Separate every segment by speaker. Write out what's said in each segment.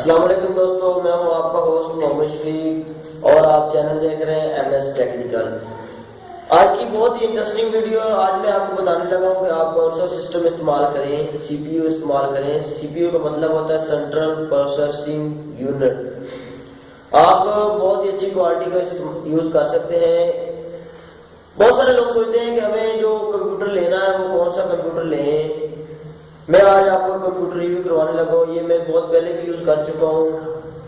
Speaker 1: अस्सलाम वालेकुम दोस्तों, मैं हूं आपका होस्ट मोहम्मद शफीक और आप चैनल देख रहे हैं एमएस टेक्निकल। आज की बहुत ही इंटरेस्टिंग वीडियो है। आज मैं आपको बताने लगा हूं कि आप कौन सा सिस्टम इस्तेमाल करें, सीपीयू इस्तेमाल करें। सीपीयू का मतलब होता है सेंट्रल प्रोसेसिंग यूनिट। आप बहुत ही अच्छी क्वालिटी का यूज कर सकते हैं। बहुत सारे लोग सोचते हैं कि हमें जो कंप्यूटर लेना है वो कौन सा कंप्यूटर लें। मैं आज आपको कंप्यूटर रिव्यू करवाने लगा हूँ। ये मैं बहुत पहले भी यूज कर चुका हूँ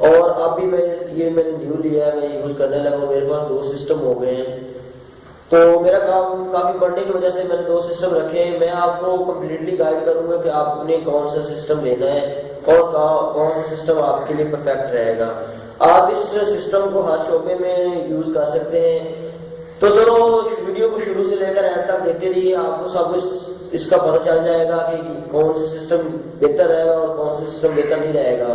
Speaker 1: और अभी मैंने न्यू लिया है, मैं यूज करने लगा हूँ। मेरे पास 2 सिस्टम हो गए हैं, तो मेरा काम काफी बढ़ने की वजह से मैंने 2 सिस्टम रखे हैं। मैं आपको कम्प्लीटली गाइड करूंगा कि आपने कौन सा सिस्टम लेना है और कौन सा सिस्टम आपके लिए परफेक्ट रहेगा। आप इस सिस्टम को हर शोबे में यूज कर सकते हैं। तो चलो वीडियो को शुरू से लेकर एंड तक देखते रहिए, आपको सब कुछ इसका पता चल जाएगा कि कौन सा सिस्टम बेहतर रहेगा और कौन सा सिस्टम बेहतर नहीं रहेगा।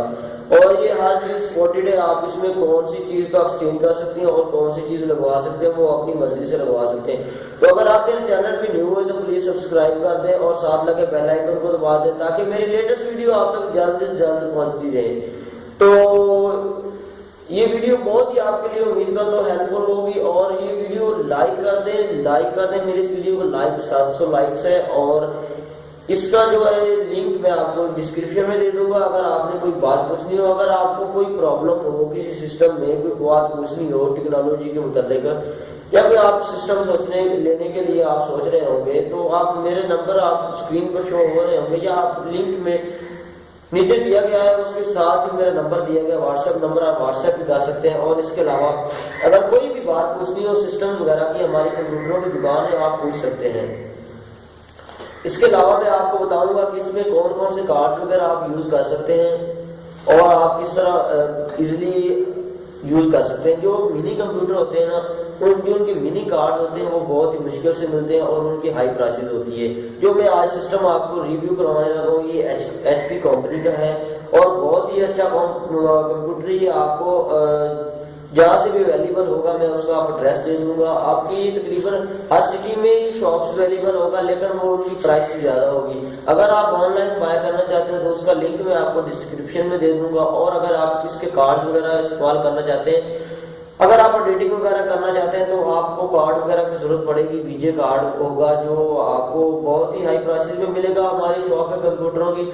Speaker 1: और ये हर चीज सपोर्टेड है। आप इसमें कौन सी चीज का एक्सचेंज कर सकते हैं और कौन सी चीज लगवा सकते हैं, वो अपनी मर्जी से लगवा सकते हैं। तो अगर आप मेरे चैनल पे न्यू है तो प्लीज सब्सक्राइब कर दें और साथ लगे बेल आइकन को दबा दें ताकि मेरी लेटेस्ट वीडियो आप तक जल्द से जल्द पहुंचती रहे। तो ये वीडियो बहुत ही आपके लिए उम्मीद करता हूँ हेल्पफुल होगी। और ये वीडियो लाइक कर दें। मेरे इस वीडियो को 700 लाइक्स है और इसका जो है लिंक मैं आपको डिस्क्रिप्शन में दे दूंगा। अगर आपने कोई बात पूछनी हो, अगर आपको कोई प्रॉब्लम हो किसी सिस्टम में, कोई बात पूछनी हो टेक्नोलॉजी के मुताबिक, या फिर आप सिस्टम लेने के लिए आप सोच रहे होंगे, तो आप मेरे नंबर आप स्क्रीन पर शो हो रहे होंगे या आप लिंक में नीचे दिया गया है उसके साथ ही मेरा नंबर दिया गया, व्हाट्सएप नंबर, आप व्हाट्सएप भी कर सकते हैं। और इसके अलावा अगर कोई भी बात पूछनी हो सिस्टम वगैरह की, हमारी कंप्यूटरों की दुकान है, आप पूछ सकते हैं। इसके अलावा मैं आपको बताऊंगा कि इसमें कौन कौन से कार्ड वगैरह आप यूज कर सकते हैं और आप किस तरह इजिली यूज कर सकते हैं। जो मिनी कंप्यूटर होते हैं ना, उनके मिनी कार्ड होते हैं वो बहुत ही मुश्किल से मिलते हैं और उनकी हाई प्राइसेस होती है। जो मैं आज सिस्टम आपको रिव्यू करवाने लगा हूँ ये HP कंपनी का है और बहुत ही अच्छा कंप्यूटर। ये आपको जहाँ से भी अवेलेबल होगा मैं उसका आप एड्रेस दे दूंगा। आपकी तकरीबन हर सिटी में शॉप्स अवेलेबल होगा, लेकिन वो उनकी प्राइस से ज्यादा होगी। अगर आप ऑनलाइन बाय करना चाहते हैं तो उसका लिंक मैं आपको डिस्क्रिप्शन में दे दूंगा। और अगर आप इसके कार्ड वगैरह इस्तेमाल करना चाहते हैं, अगर आप एडिटिंग वगैरह करना चाहते हैं, तो आपको कार्ड वगैरह की जरूरत पड़ेगी। वीजे कार्ड होगा जो आपको बहुत ही हाई प्राइसेस में मिलेगा। हमारी शॉप है कंप्यूटरों की,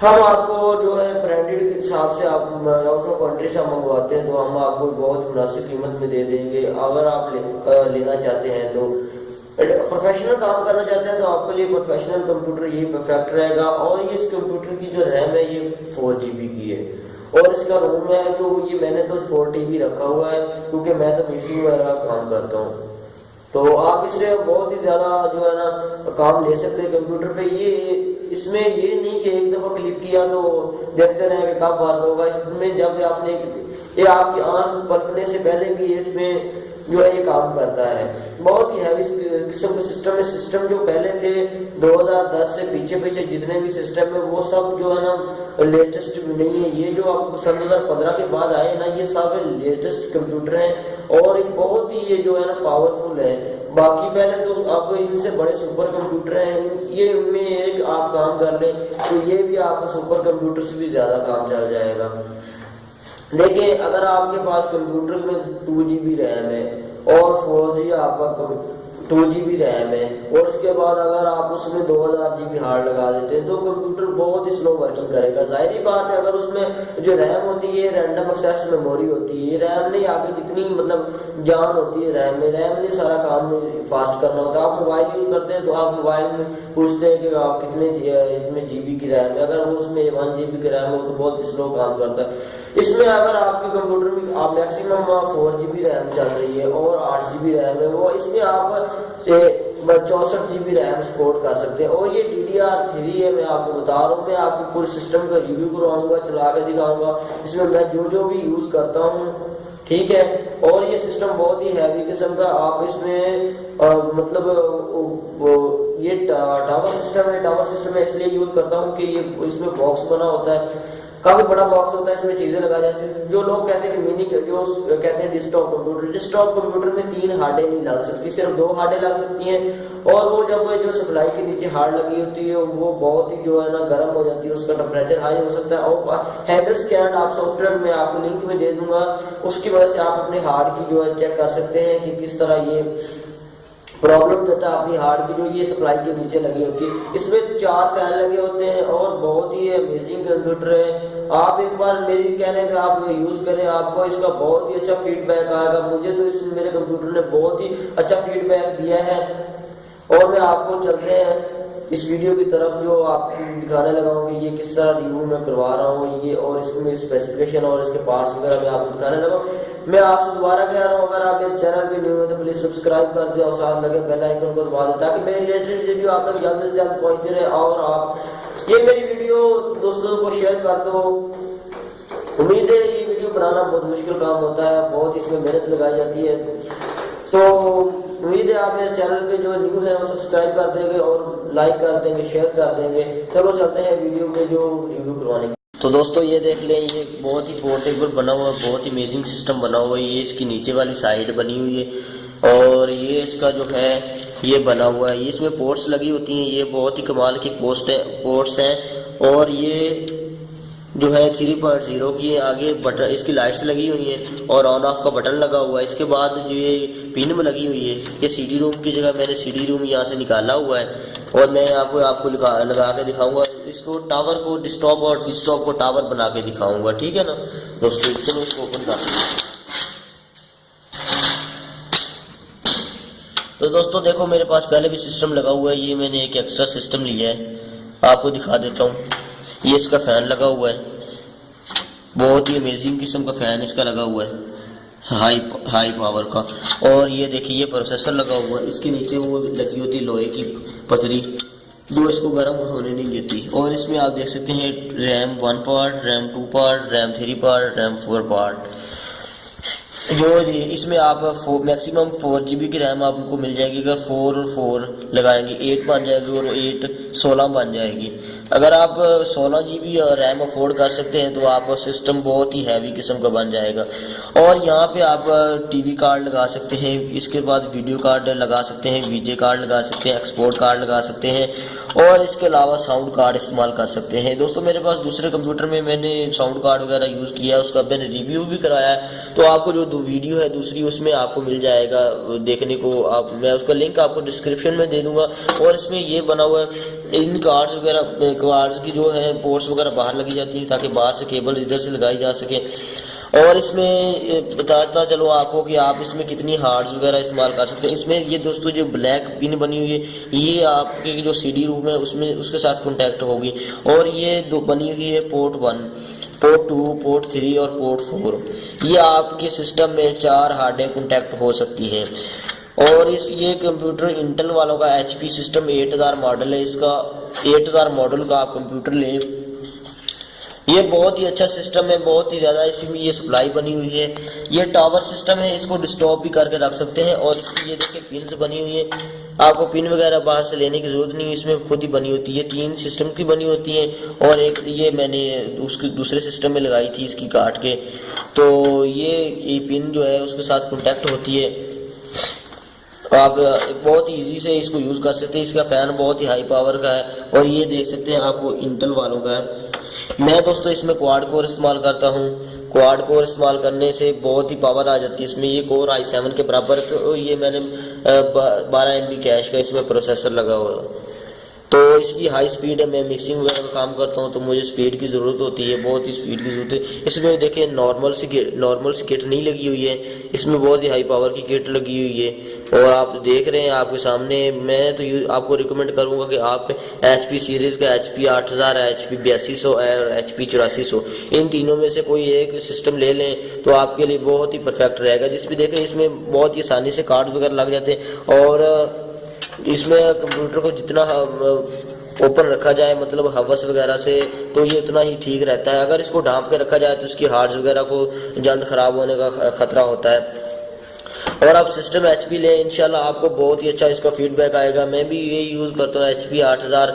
Speaker 1: हम आपको जो है ब्रांडेड के हिसाब से आप आउट ऑफ कंट्री से मंगवाते हैं तो हम आपको बहुत मुनासिब कीमत में दे देंगे। अगर आप लेना चाहते हैं तो प्रोफेशनल काम करना चाहते हैं तो आपके लिए प्रोफेशनल कंप्यूटर ये परफेक्ट रहेगा। और ये इस कंप्यूटर की जो रैम है ये 4 GB की है और इसका रोम है जो ये मैंने तो 4 TB रखा हुआ है क्योंकि मैं तो पीसी वगैरह काम करता हूँ। तो आप इससे बहुत ही ज्यादा जो है ना काम ले सकते हैं कंप्यूटर पे। ये इसमें ये नहीं कि एक दफा क्लिक किया तो देखते रहे कि कब वर्क होगा। इसमें जब आपने ये आपकी आंख पलकने से पहले भी इसमें जो है ये काम करता है। बहुत ही हैवी किस्म के सिस्टम है। सिस्टम जो पहले थे 2010 से पीछे जितने भी सिस्टम है वो सब जो है ना लेटेस्ट नहीं है। ये जो आपको सन 2015 के बाद आए ना ये सब लेटेस्ट कंप्यूटर हैं और एक बहुत ही ये जो है ना पावरफुल है। बाकी पहले तो अब इनसे बड़े सुपर कंप्यूटर हैं, ये उनमें एक आप काम कर लें तो ये भी आपको सुपर कंप्यूटर से भी ज्यादा काम चल जाएगा। लेकिन अगर आपके पास कंप्यूटर में 2 GB रैम है और 4G आपका 2 GB रैम है और इसके बाद अगर आप उसमें 2000 GB हार्ड लगा देते हैं तो कंप्यूटर बहुत ही स्लो वर्किंग करेगा। जाहिर बात है अगर उसमें जो रैम होती है रैंडम एक्सेस मेमोरी होती है, रैम नहीं आगे जितनी मतलब जान होती है रैम ने सारा काम फास्ट करना होता है। आप मोबाइल यूज करते हैं तो आप मोबाइल में पूछते हैं कि आप कितने इसमें GB की रैम है, अगर वो उसमें 1 GB की रैम हो तो बहुत ही स्लो काम करता है। इसमें अगर आपके कंप्यूटर में आप मैक्सिमम 4 GB रैम चल रही है और 8 GB रैम है, वो इसमें आप 64 GB रैम सपोर्ट कर सकते हैं। और ये DDR3 है, मैं आपको बता रहा हूँ। मैं आपको पूरे सिस्टम का रिव्यू करवाऊंगा, चला के दिखाऊंगा इसमें मैं जो भी यूज करता हूँ, ठीक है। और ये सिस्टम बहुत ही हैवी किस्म का, आप इसमें मतलब ये टावर सिस्टम है। टावर सिस्टम में इसलिए यूज करता हूँ कि ये इसमें बॉक्स बना होता है काफी बड़ा बॉक्स होता है, इसमें चीजें लगा जैसे जो लोग कहते हैं कि मिनी जो कहते हैं डेस्कटॉप कंप्यूटर में 3 हार्डें नहीं लग सकती, सिर्फ 2 हार्डें लग सकती हैं। और वो जब जो सप्लाई के नीचे हार्ड लगी होती है वो बहुत ही जो है ना गर्म हो जाती है, उसका टेम्परेचर हाई हो सकता है। और हैंडल स्कैन आप सॉफ्टवेयर में आपको लिंक में दे दूंगा, उसकी वजह से आप अपने हार्ड की जो है चेक कर सकते हैं कि किस तरह ये प्रॉब्लम देता है अपनी हार्ड की जो ये सप्लाई के नीचे लगी होती है। इसमें 4 फैन लगे होते हैं और बहुत ही अमेजिंग कंप्यूटर है। आप एक बार मेरी कहने पे आप यूज करें, आपको इसका बहुत ही अच्छा फीडबैक आएगा। मुझे तो इस मेरे कंप्यूटर ने बहुत ही अच्छा फीडबैक दिया है। और मैं आपको चलते हैं इस वीडियो की तरफ जो आपको दिखाने लगा हूँ कि ये किस तरह रिव्यू मैं करवा रहा हूँ, ये और इसमें स्पेसिफिकेशन और इसके पार्ट्स वगैरह मैं आपको दिखाने लगा हूँ। मैं आपसे दोबारा कह रहा हूँ, अगर आप मेरे चैनल पे न्यू है तो प्लीज सब्सक्राइब कर दें और साथ लगे बेल आइकन को दबा दें ताकि मेरी लेटेस्ट वीडियो आप तक जल्द से जल्द पहुंचती रहे। और आप ये मेरी वीडियो दोस्तों को शेयर कर दो। उम्मीद है ये वीडियो बनाना बहुत मुश्किल काम होता है, बहुत इसमें मेहनत लगाई जाती है, तो उम्मीद है आप मेरे चैनल पे जो न्यू है वो सब्सक्राइब कर देंगे और लाइक कर देंगे, शेयर कर देंगे। चलो चलते हैं वीडियो में जो रिव्यू करवाने की। तो दोस्तों ये देख लें, ये बहुत ही पोर्टेबल बना हुआ है, बहुत ही अमेजिंग सिस्टम बना हुआ है। ये इसकी नीचे वाली साइड बनी हुई है और ये इसका जो है ये बना हुआ है, ये इसमें पोर्ट्स लगी होती हैं, ये बहुत ही कमाल की पोर्ट्स हैं। और ये जो है 3.0 की आगे बटन, इसकी लाइट्स लगी हुई हैं और ऑन ऑफ का बटन लगा हुआ है। इसके बाद जो ये पिन में लगी हुई है, ये सीडी रूम की जगह मैंने सीडी रूम यहाँ से निकाला हुआ है और मैं आपको लगा के दिखाऊंगा। इसको टावर को डिस्टॉप और डिस्टॉप को टावर बना के दिखाऊंगा, ठीक है ना दोस्तों। चलो इसको ओपन करते हैं। तो दोस्तों देखो मेरे पास पहले भी सिस्टम लगा हुआ है, ये मैंने एक एक्स्ट्रा सिस्टम लिया है, आपको दिखा देता हूँ। ये इसका फैन लगा हुआ है, बहुत ही अमेजिंग किस्म का फैन इसका लगा हुआ है, हाई पावर का। और ये देखिए ये प्रोसेसर लगा हुआ है, इसके नीचे वो लगी होती है लोहे की पतरी जो इसको गर्म होने नहीं देती। और इसमें आप देख सकते हैं RAM 1 part, RAM 2 part, RAM 3 part, RAM 4 part. जो इसमें आप मैक्सिमम 4 GB की रैम आपको मिल जाएगी। अगर 4 और 4 लगाएंगे 8 बन जाएगी और 8 16 बन जाएगी। अगर आप 16 GB रैम अफोर्ड कर सकते हैं तो आपका सिस्टम बहुत ही हैवी किस्म का बन जाएगा। और यहाँ पे आप टीवी कार्ड लगा सकते हैं, इसके बाद वीडियो कार्ड लगा सकते हैं, वीजे कार्ड लगा सकते हैं, एक्सपोर्ट कार्ड लगा सकते हैं और इसके अलावा साउंड कार्ड इस्तेमाल कर सकते हैं। दोस्तों मेरे पास दूसरे कंप्यूटर में मैंने साउंड कार्ड वगैरह यूज़ किया, उसका मैंने रिव्यू भी कराया है, तो आपको जो वीडियो है दूसरी उसमें आपको मिल जाएगा देखने को। मैं उसका लिंक आपको डिस्क्रिप्शन में दे दूंगा। और इसमें ये बना हुआ है, इन कार्ड्स वगैरह, कार्ड्स की जो है पोर्ट्स वगैरह बाहर लगी जाती है ताकि बाहर से केबल इधर से लगाई जा सके। और इसमें बताता चलो आपको कि आप इसमें कितनी हार्ड्स वगैरह इस्तेमाल कर सकते हैं। इसमें ये दोस्तों जो ब्लैक पिन बनी हुई है ये आपके जो CD रूम है उसमें उसके साथ कॉन्टैक्ट होगी। और ये दो बनी हुई है पोर्ट 1, पोर्ट 2, पोर्ट 3 और पोर्ट 4। ये आपके सिस्टम में 4 हार्डें कॉन्टैक्ट हो सकती हैं। और ये कंप्यूटर इंटेल वालों का HP सिस्टम 8000 मॉडल है, इसका 8000 मॉडल का आप कंप्यूटर ले, ये बहुत ही अच्छा सिस्टम है, बहुत ही ज़्यादा इसमें ये सप्लाई बनी हुई है। ये टावर सिस्टम है, इसको डिस्टॉप भी करके रख सकते हैं। और इसकी ये देखिए पिन्स बनी हुई है, आपको पिन वगैरह बाहर से लेने की जरूरत नहीं है, इसमें खुद ही बनी होती है। 3 सिस्टम की बनी होती है और एक ये मैंने उसके दूसरे सिस्टम में लगाई थी इसकी काट के। तो ये पिन जो है उसके साथ कॉन्टैक्ट होती है, आप बहुत ही इजी से इसको यूज़ कर सकते हैं। इसका फ़ैन बहुत ही हाई पावर का है और ये देख सकते हैं आपको इंटेल वालों का है। मैं दोस्तों इसमें क्वाड कोर इस्तेमाल करता हूँ। क्वाड कोर इस्तेमाल करने से बहुत ही पावर आ जाती है इसमें। ये कोर i7 के बराबर, तो ये मैंने 12 MB कैश का इसमें प्रोसेसर लगा हुआ है। तो इसकी हाई स्पीड है, मैं मिक्सिंग वगैरह का काम करता हूँ तो मुझे स्पीड की ज़रूरत होती है, बहुत ही स्पीड की ज़रूरत है। इसमें देखिए नॉर्मल सी किट नहीं लगी हुई है, इसमें बहुत ही हाई पावर की किट लगी हुई है। और आप देख रहे हैं आपके सामने। मैं तो आपको रिकमेंड करूँगा कि आप HP सीरीज़ का HP 8000, HP 8200 और HP 8400 इन तीनों में से कोई एक सिस्टम ले लें तो आपके लिए बहुत ही परफेक्ट रहेगा। जिसमें देखें इसमें बहुत ही आसानी से कार्ड वगैरह लग जाते हैं और इसमें कंप्यूटर को जितना ओपन रखा जाए मतलब हवस वगैरह से तो ये उतना ही ठीक रहता है। अगर इसको ढांप के रखा जाए तो उसकी हार्ड्स वगैरह को जल्द ख़राब होने का खतरा होता है। और आप सिस्टम HP लें, इंशाल्लाह आपको बहुत ही अच्छा इसका फीडबैक आएगा। मैं भी ये यूज़ करता हूँ HP 8000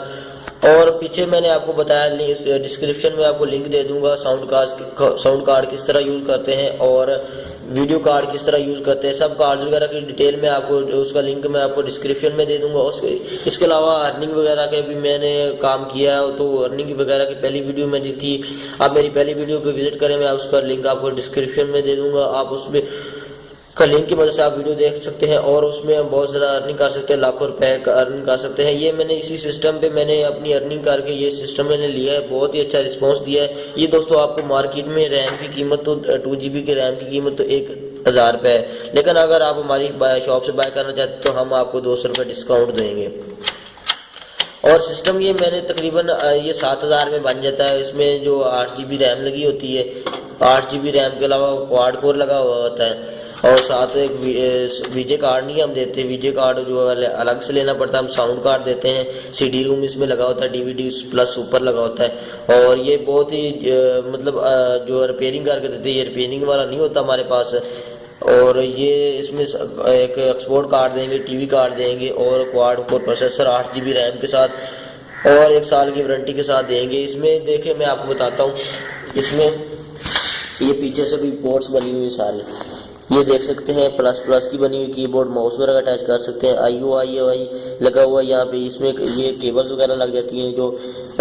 Speaker 1: और पीछे मैंने आपको बताया, डिस्क्रिप्शन में आपको लिंक दे दूंगा साउंड कार्ड किस तरह यूज करते हैं और वीडियो कार्ड किस तरह यूज करते हैं। सब कार्ड्स वगैरह की डिटेल में आपको उसका लिंक मैं आपको डिस्क्रिप्शन में दे दूंगा। इसके अलावा अर्निंग वगैरह के भी मैंने काम किया है, तो अर्निंग वगैरह की पहली वीडियो मैंने थी, आप मेरी पहली वीडियो पे विजिट करें, मैं उसका लिंक आपको डिस्क्रिप्शन में दे दूंगा। आप उसमें का लिंक की मदद से आप वीडियो देख सकते हैं और उसमें हम बहुत ज़्यादा अर्निंग कर सकते हैं, लाखों रुपए अर्निंग कर सकते हैं। ये मैंने इसी सिस्टम पे मैंने अपनी अर्निंग करके ये सिस्टम मैंने लिया है, बहुत ही अच्छा रिस्पांस दिया है। ये दोस्तों आपको मार्केट में रैम की कीमत तो 2 GB की रैम की कीमत तो 1000 रुपये है, लेकिन अगर आप हमारी शॉप से बाय करना चाहते तो हम आपको 200 रुपये डिस्काउंट देंगे। और सिस्टम ये मैंने तकरीबन ये 7000 में बन जाता है। इसमें जो 8 GB रैम लगी होती है, 8 GB रैम के अलावा क्वाड कोर लगा हुआ होता है और साथ एक वीजे कार्ड नहीं हम देते, वीजे कार्ड जो अलग से लेना पड़ता है, हम साउंड कार्ड देते हैं। CD रूम इसमें लगा होता है, DVD प्लस ऊपर लगा होता है और ये बहुत ही मतलब जो रिपेयरिंग करके देते हैं, ये रिपेयरिंग वाला नहीं होता हमारे पास। और ये इसमें एक एक्सपोर्ट कार्ड देंगे, टीवी कार्ड देंगे और quad core processor 8 GB RAM के साथ और 1 साल की वारंटी के साथ देंगे। इसमें देखिए मैं आपको बताता हूँ, इसमें ये पीछे से भी पोर्ट्स बनी हुई सारी, ये देख सकते हैं, प्लस की बनी हुई कीबोर्ड माउस वगैरह अटैच कर सकते हैं, IO लगा हुआ है यहाँ पे। इसमें ये केबल्स वगैरह लग जाती हैं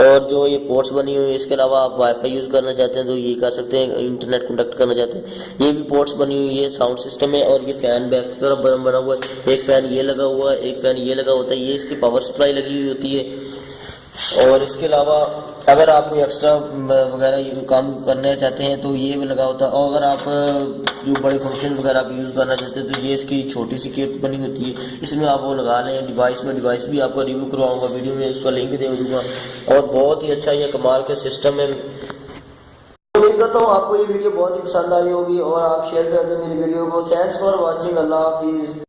Speaker 1: और जो ये पोर्ट्स बनी हुई है। इसके अलावा आप वाईफाई यूज करना चाहते हैं तो ये कर सकते हैं, इंटरनेट कनेक्ट करना चाहते हैं, ये भी पोर्ट्स बनी हुई है। साउंड सिस्टम है और ये फैन बैक की तरफ बना हुआ है, एक फैन ये लगा हुआ है, एक फैन ये लगा होता है, ये इसकी पावर सप्लाई लगी हुई होती है। और इसके अलावा अगर आप कोई एक्स्ट्रा वगैरह काम करना चाहते हैं तो ये भी लगा होता है। और अगर आप जो बड़े फंक्शन वगैरह आप यूज़ करना चाहते हैं तो ये इसकी छोटी सी किट बनी होती है, इसमें आप वो लगा लें। डिवाइस भी आपका रिव्यू करवाऊंगा, वीडियो में उसका लिंक दे दूंगा और बहुत ही अच्छा ये कमाल का सिस्टम है। उम्मीद करता हूँ आपको ये वीडियो बहुत ही पसंद आई होगी और आप शेयर कर दें मेरी वीडियो को। थैंक्स फॉर वॉचिंग, अल्लाह हाफिज़।